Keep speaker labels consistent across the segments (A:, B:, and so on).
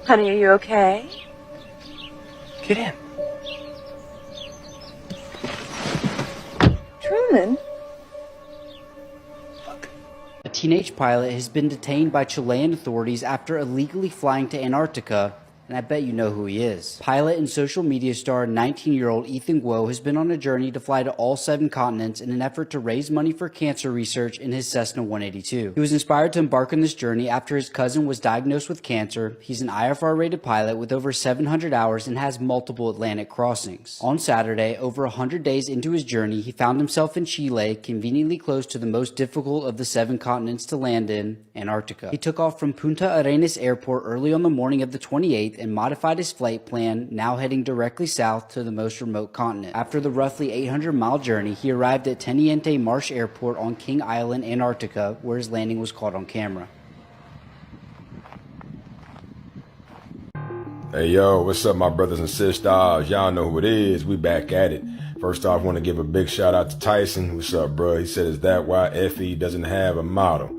A: Honey, are you okay?
B: Get in.
A: Truman?
C: A teenage pilot has been detained by Chilean authorities after illegally flying to Antarctica, and I bet you know who he is. Pilot and social media star 19-year-old Ethan Guo has been on a journey to fly to all 7 continents in an effort to raise money for cancer research in his Cessna 182. He was inspired to embark on this journey after his cousin was diagnosed with cancer. He's an IFR-rated pilot with over 700 hours and has multiple Atlantic crossings. On Saturday, over 100 days into his journey, he found himself in Chile, conveniently close to the most difficult of the 7 continents to land in, Antarctica. He took off from Punta Arenas Airport early on the morning of the 28th and modified his flight plan, now heading directly south to the most remote continent. After the roughly 800-mile journey, he arrived at Teniente Marsh Airport on King Island, Antarctica, where his landing was caught on camera.
D: Hey yo, what's up my brothers and sisters? Y'all know who it is. We back at it. First off, I want to give a big shout out to Tyson. What's up, bro? He said, is that why FE doesn't have a model?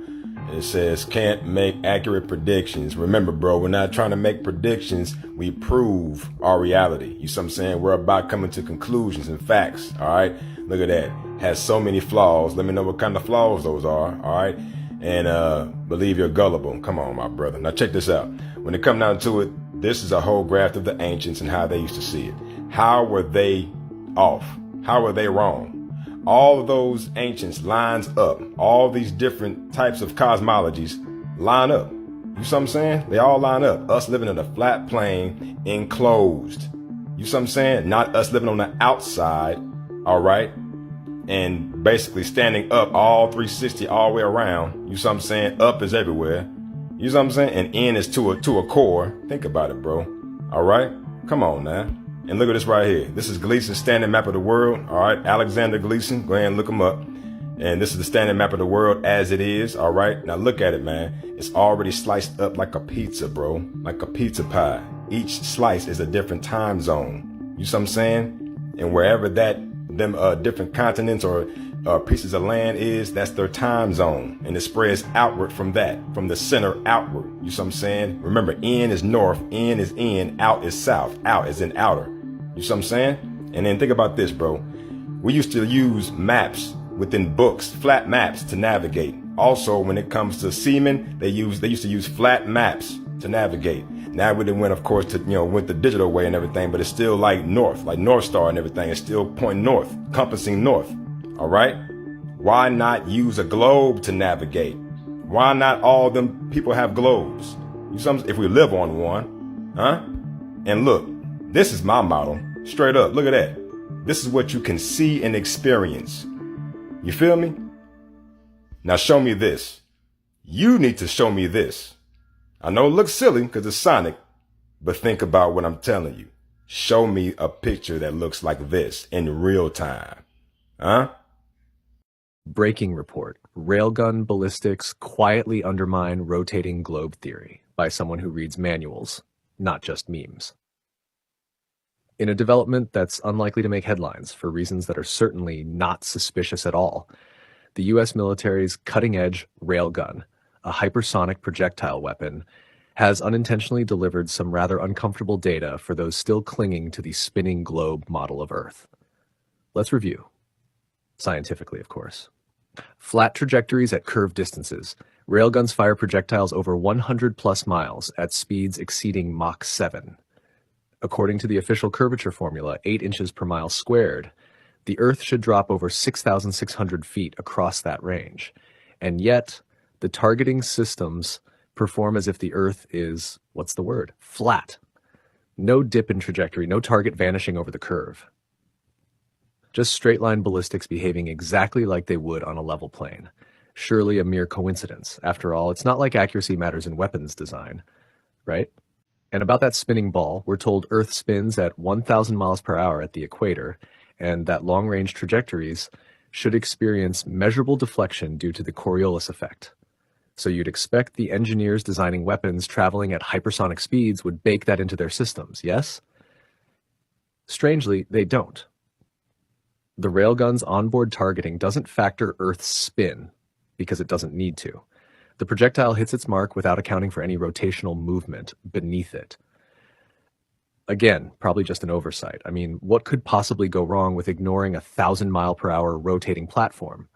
D: It says, can't make accurate predictions. Remember, bro, we're not trying to make predictions. We prove our reality. You see what I'm saying? We're about coming to conclusions and facts. All right. Look at that. Has so many flaws. Let me know what kind of flaws those are. All right. And believe you're gullible. Come on, my brother. Now check this out. When it comes down to it, this is a whole graft of the ancients and how they used to see it. How were they off? How were they wrong? All of those ancients lines up. All these different types of cosmologies line up. You see what I'm saying? They all line up. Us living in a flat plane, enclosed. You see what I'm saying? Not us living on the outside, all right? And basically standing up all 360 all the way around. You see what I'm saying? Up is everywhere. You see what I'm saying? And in is to a core. Think about it, bro. All right? Come on now. And look at this right here. This is Gleason's standing map of the world. All right. Alexander Gleason. Go ahead and look him up. And this is the standing map of the world as it is. All right. Now look at it, man. It's already sliced up like a pizza, bro. Like a pizza pie. Each slice is a different time zone. You see what I'm saying? And wherever them different continents or pieces of land is, that's their time zone. And it spreads outward from that, from the center outward. You see what I'm saying? Remember, in is north, in is in, out is south, out is in outer. You see what I'm saying? And then think about this, bro. We used to use maps within books, flat maps to navigate. Also, when it comes to seamen, they used to use flat maps to navigate. Now we went, of course, to, went the digital way and everything, but it's still like north, like North Star and everything. It's still pointing north, compassing north. All right. Why not use a globe to navigate? Why not all them people have globes? If we live on one, huh? And look, this is my model. Straight up. Look at that. This is what you can see and experience. You feel me? Now show me this. You need to show me this. I know it looks silly because it's Sonic, but think about what I'm telling you. Show me a picture that looks like this in real time. Huh?
E: Breaking report. Railgun ballistics quietly undermine rotating globe theory by someone who reads manuals, not just memes. In a development that's unlikely to make headlines for reasons that are certainly not suspicious at all, the U.S. military's cutting-edge railgun, a hypersonic projectile weapon, has unintentionally delivered some rather uncomfortable data for those still clinging to the spinning globe model of Earth. Let's review. Scientifically, of course. Flat trajectories at curved distances. Railguns fire projectiles over 100-plus miles at speeds exceeding Mach 7. According to the official curvature formula, 8 inches per mile squared, the Earth should drop over 6,600 feet across that range. And yet, the targeting systems perform as if the Earth is, what's the word? Flat. No dip in trajectory, no target vanishing over the curve. Just straight-line ballistics behaving exactly like they would on a level plane. Surely a mere coincidence. After all, it's not like accuracy matters in weapons design, right? And about that spinning ball, we're told Earth spins at 1,000 miles per hour at the equator, and that long-range trajectories should experience measurable deflection due to the Coriolis effect. So you'd expect the engineers designing weapons traveling at hypersonic speeds would bake that into their systems, yes? Strangely, they don't. The railgun's onboard targeting doesn't factor Earth's spin, because it doesn't need to. The projectile hits its mark without accounting for any rotational movement beneath it. Again, probably just an oversight. I mean, what could possibly go wrong with ignoring a 1,000-mile-per-hour rotating platform?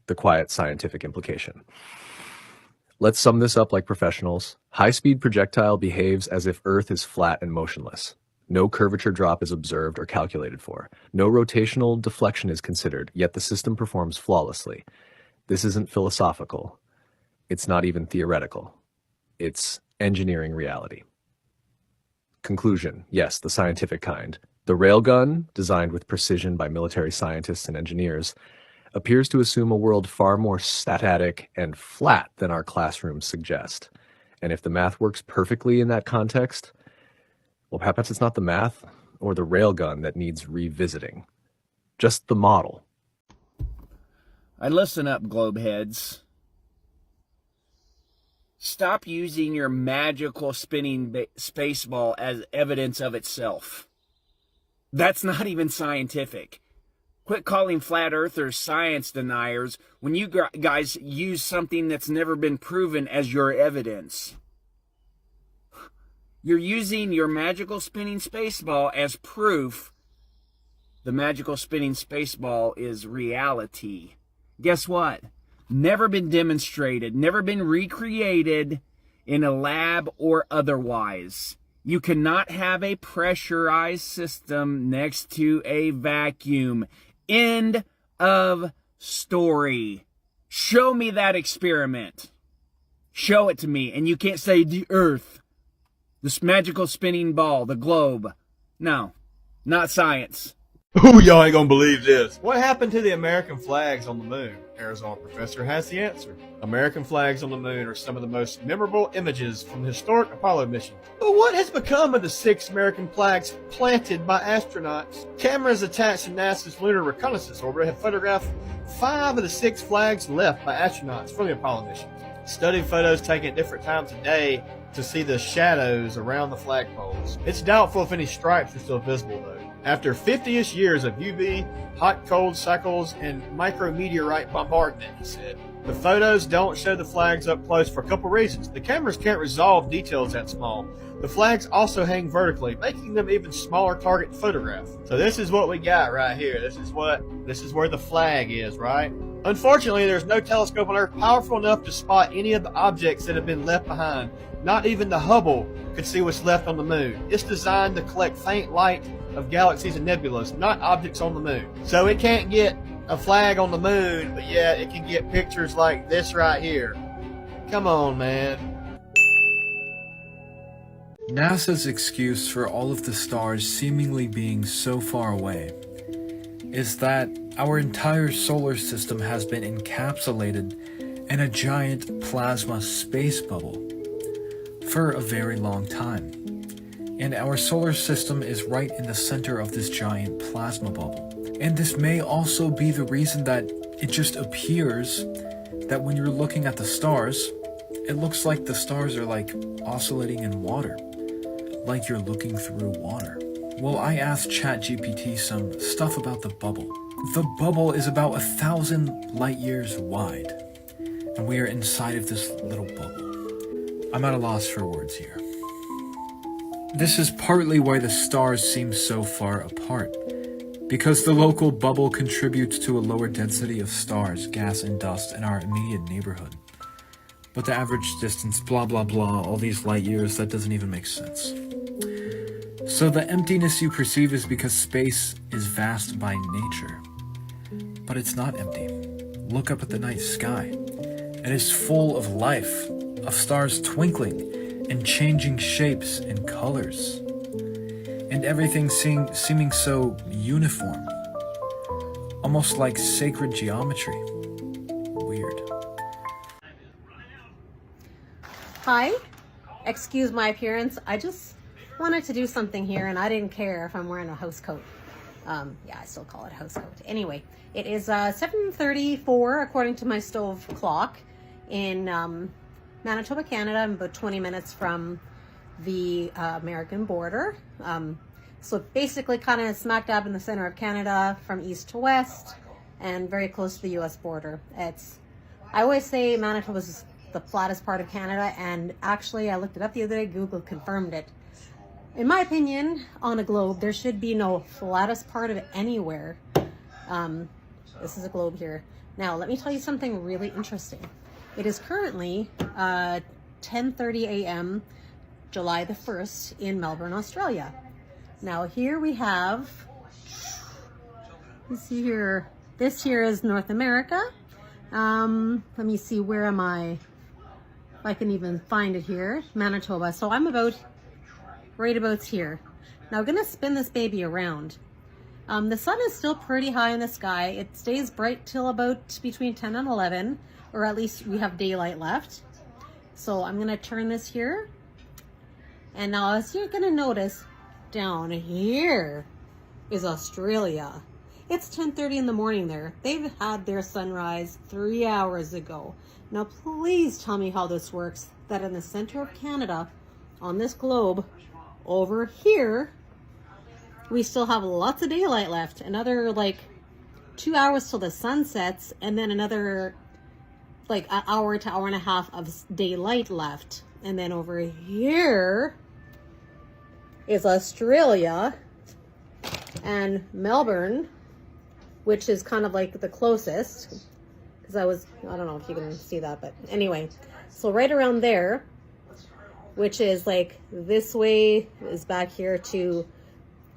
E: The quiet scientific implication. Let's sum this up like professionals. High-speed projectile behaves as if Earth is flat and motionless. No curvature drop is observed or calculated for. No rotational deflection is considered, yet the system performs flawlessly. This isn't philosophical. It's not even theoretical. It's engineering reality. Conclusion, yes, the scientific kind. The railgun, designed with precision by military scientists and engineers, appears to assume a world far more static and flat than our classrooms suggest. And if the math works perfectly in that context, well, perhaps it's not the math or the railgun that needs revisiting. Just the model.
A: Listen up, globeheads. Stop using your magical spinning space ball as evidence of itself. That's not even scientific. Quit calling flat earthers science deniers when you guys use something that's never been proven as your evidence. You're using your magical spinning space ball as proof. The magical spinning space ball is reality. Guess what? Never been demonstrated, never been recreated in a lab or otherwise. You cannot have a pressurized system next to a vacuum. End of story. Show me that experiment. Show it to me. And you can't say the Earth, this magical spinning ball, the globe. No, not science.
F: Ooh, y'all ain't gonna believe this. What happened to the American flags on the moon? Arizona professor has the answer. American flags on the moon are some of the most memorable images from the historic Apollo mission. But what has become of the 6 American flags planted by astronauts? Cameras attached to NASA's Lunar Reconnaissance Orbiter have photographed 5 of the 6 flags left by astronauts from the Apollo mission. Studied photos taken at different times of day to see the shadows around the flagpoles. It's doubtful if any stripes are still visible though. After 50-ish years of UV, hot-cold cycles, and micrometeorite bombardment, he said. The photos don't show the flags up close for a couple reasons. The cameras can't resolve details that small. The flags also hang vertically, making them even smaller target to photograph. So this is what we got right here. This is where the flag is, right? Unfortunately, there's no telescope on Earth powerful enough to spot any of the objects that have been left behind. Not even the Hubble could see what's left on the moon. It's designed to collect faint light of galaxies and nebulas, not objects on the moon. So it can't get a flag on the moon, but yeah, it can get pictures like this right here. Come on, man.
G: NASA's excuse for all of the stars seemingly being so far away is that our entire solar system has been encapsulated in a giant plasma space bubble for a very long time. And our solar system is right in the center of this giant plasma bubble. And this may also be the reason that it just appears that when you're looking at the stars, it looks like the stars are like oscillating in water, like you're looking through water. Well, I asked ChatGPT some stuff about the bubble. The bubble is about 1,000 light years wide, and we are inside of this little bubble. I'm at a loss for words here. This is partly why the stars seem so far apart, because the local bubble contributes to a lower density of stars, gas, and dust in our immediate neighborhood. But the average distance, blah blah blah, all these light years, that doesn't even make sense. So the emptiness you perceive is because space is vast by nature. But it's not empty. Look up at the night sky. It is full of life, of stars twinkling and changing shapes and colors, and everything seeming so uniform, almost like sacred geometry. Weird.
H: Hi, excuse my appearance. I just wanted to do something here, and I didn't care if I'm wearing a house coat. Yeah, I still call it a house coat. Anyway, it is 7:34 according to my stove clock in Manitoba, Canada. I'm about 20 minutes from the American border. So basically kind of smack dab in the center of Canada from east to west and very close to the US border. It's I always say Manitoba is the flattest part of Canada, and actually I looked it up the other day, Google confirmed it. In my opinion, on a globe, there should be no flattest part of it anywhere. This is a globe here. Now, let me tell you something really interesting. It is currently 10:30 a.m. July the 1st in Melbourne, Australia. Now here we have, you see here, this here is North America. Let me see, where am I? If I can even find it here, Manitoba. So I'm right about here. Now I'm gonna spin this baby around. The sun is still pretty high in the sky. It stays bright till about between 10 and 11, or at least we have daylight left. So I'm gonna turn this here. And now as you're gonna notice, down here is Australia. It's 10:30 in the morning there. They've had their sunrise 3 hours ago. Now please tell me how this works, that in the center of Canada, on this globe, over here, we still have lots of daylight left. Another like 2 hours till the sun sets, and then another like an hour to hour and a half of daylight left. And then over here is Australia and Melbourne, which is kind of like the closest, because I don't know if you can see that, but anyway, so right around there, which is like this way, is back here to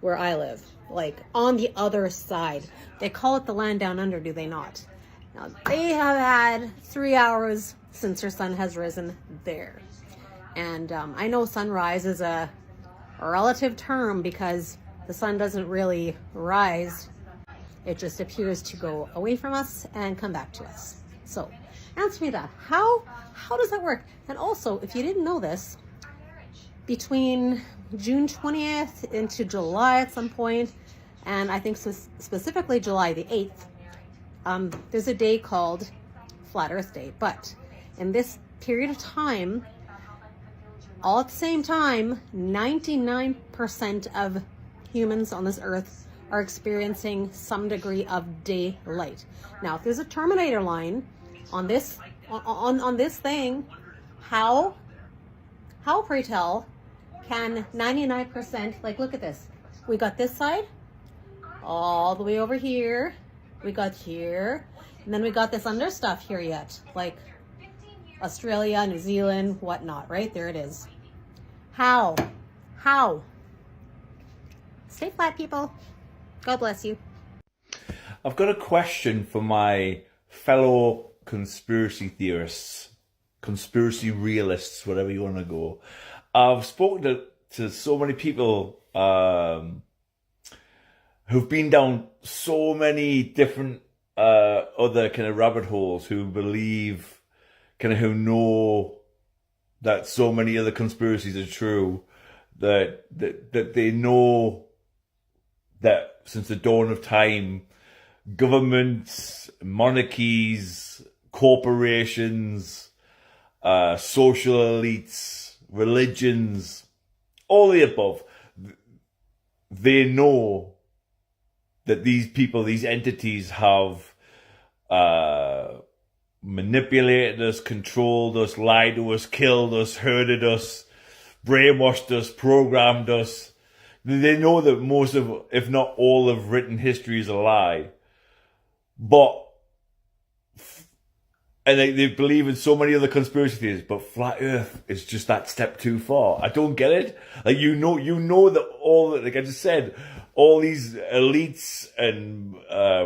H: where I live, like on the other side. They call it the land down under, do they not? Now they have had 3 hours since their sun has risen there. And I know sunrise is a relative term because the sun doesn't really rise. It just appears to go away from us and come back to us. So answer me that. How does that work? And also, if you didn't know this, between June 20th into July at some point, and I think specifically July the 8th, there's a day called Flat Earth Day. But in this period of time, all at the same time, 99% of humans on this earth are experiencing some degree of daylight. Now, if there's a terminator line on this on this thing, how pray tell can 99%, like look at this. We got this side all the way over here. We got here, and then we got this under stuff here yet, like Australia, New Zealand, whatnot, right? There it is. How? Stay flat, people. God bless you.
I: I've got a question for my fellow conspiracy theorists, conspiracy realists, whatever you want to go. I've spoken to so many people who've been down so many different other kind of rabbit holes, who believe, kind of who know that so many other conspiracies are true, that they know that since the dawn of time, governments, monarchies, corporations, social elites, religions, all the above, they know that these people, these entities have manipulated us, controlled us, lied to us, killed us, hurted us, brainwashed us, programmed us. They know that most of, if not all of written history is a lie. And they believe in so many other conspiracy theories, but flat Earth is just that step too far. I don't get it. Like, you know that all, like I just said, all these elites and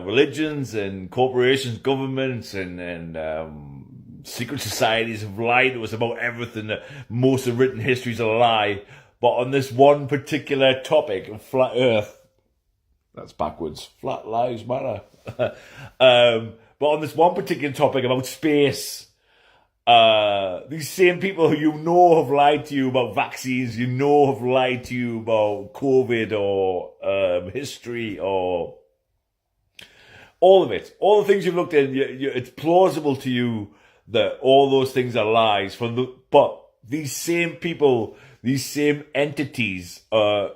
I: religions and corporations, governments and secret societies have lied to us about everything, that most of written history is a lie. But on this one particular topic of flat Earth, that's backwards. Flat lives matter. But on this one particular topic about space, these same people who you know have lied to you about vaccines, you know have lied to you about COVID or history or all of it. All the things you've looked at, it's plausible to you that all those things are lies. But these same people, these same entities are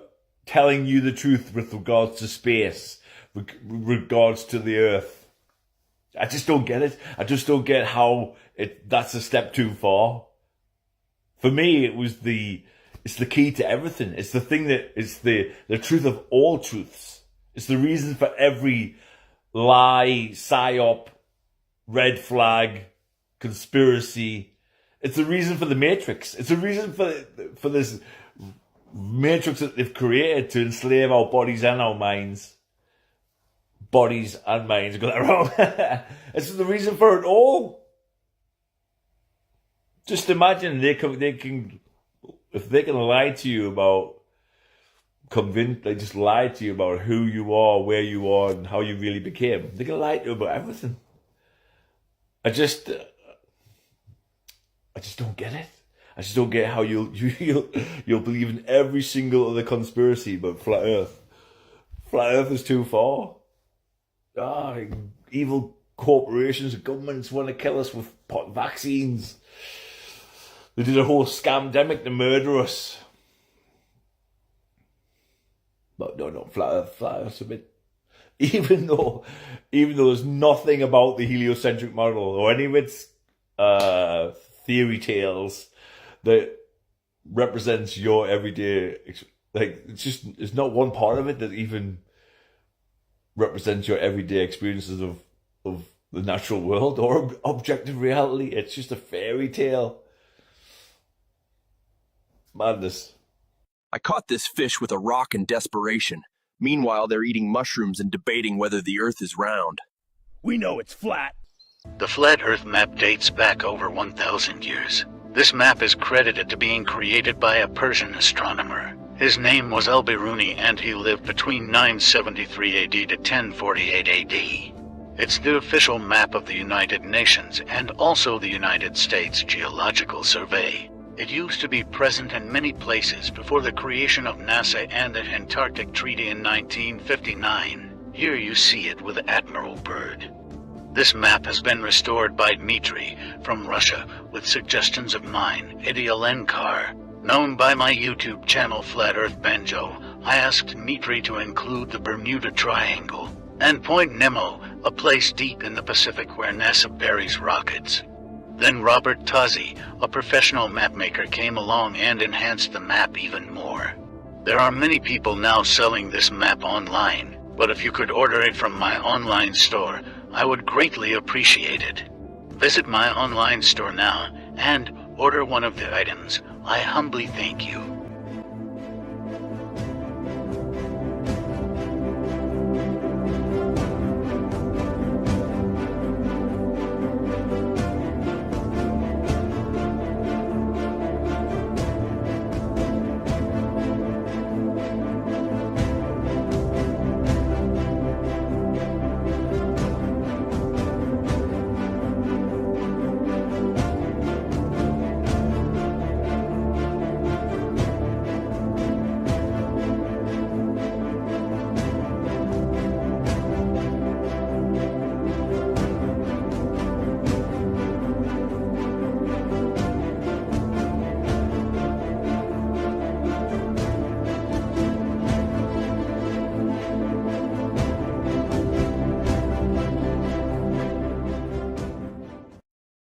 I: telling you the truth with regards to space, with regards to the Earth. I just don't get it. I just don't get how that's a step too far. For me, it's the key to everything. It's the thing that it's the truth of all truths. It's the reason for every lie, psyop, red flag, conspiracy. It's the reason for the Matrix. It's the reason for this Matrix that they've created to enslave our bodies and our minds. Bodies and minds, got that wrong. It's the reason for it all. Just imagine they can if they can lie to you about they just lie to you about who you are, where you are, and how you really became. They can lie to you about everything. I just don't get it. I just don't get how you'll believe in every single other conspiracy but flat Earth. Flat Earth is too far. Evil corporations and governments want to kill us with vaccines. They did a whole scamdemic to murder us. But no, flat Earth's a bit. Even though there's nothing about the heliocentric model or any of its theory tales that represents your everyday, like it's not one part of it that even represents your everyday experiences of the natural world or objective reality. It's just a fairy tale. Madness.
B: I caught this fish with a rock in desperation. Meanwhile, they're eating mushrooms and debating whether the Earth is round.
J: We know it's flat.
K: The Flat Earth map dates back over 1,000 years. This map is credited to being created by a Persian astronomer. His name was Al-Biruni and he lived between 973 AD to 1048 AD. It's the official map of the United Nations and also the United States Geological Survey. It used to be present in many places before the creation of NASA and the Antarctic Treaty in 1959. Here you see it with Admiral Byrd. This map has been restored by Dmitry from Russia with suggestions of mine, Eddie Alenkar. Known by my YouTube channel Flat Earth Banjo, I asked Dmitry to include the Bermuda Triangle and Point Nemo, a place deep in the Pacific where NASA buries rockets. Then Robert Tozzi, a professional mapmaker, came along and enhanced the map even more. There are many people now selling this map online, but if you could order it from my online store, I would greatly appreciate it. Visit my online store now and order one of the items. I humbly thank you.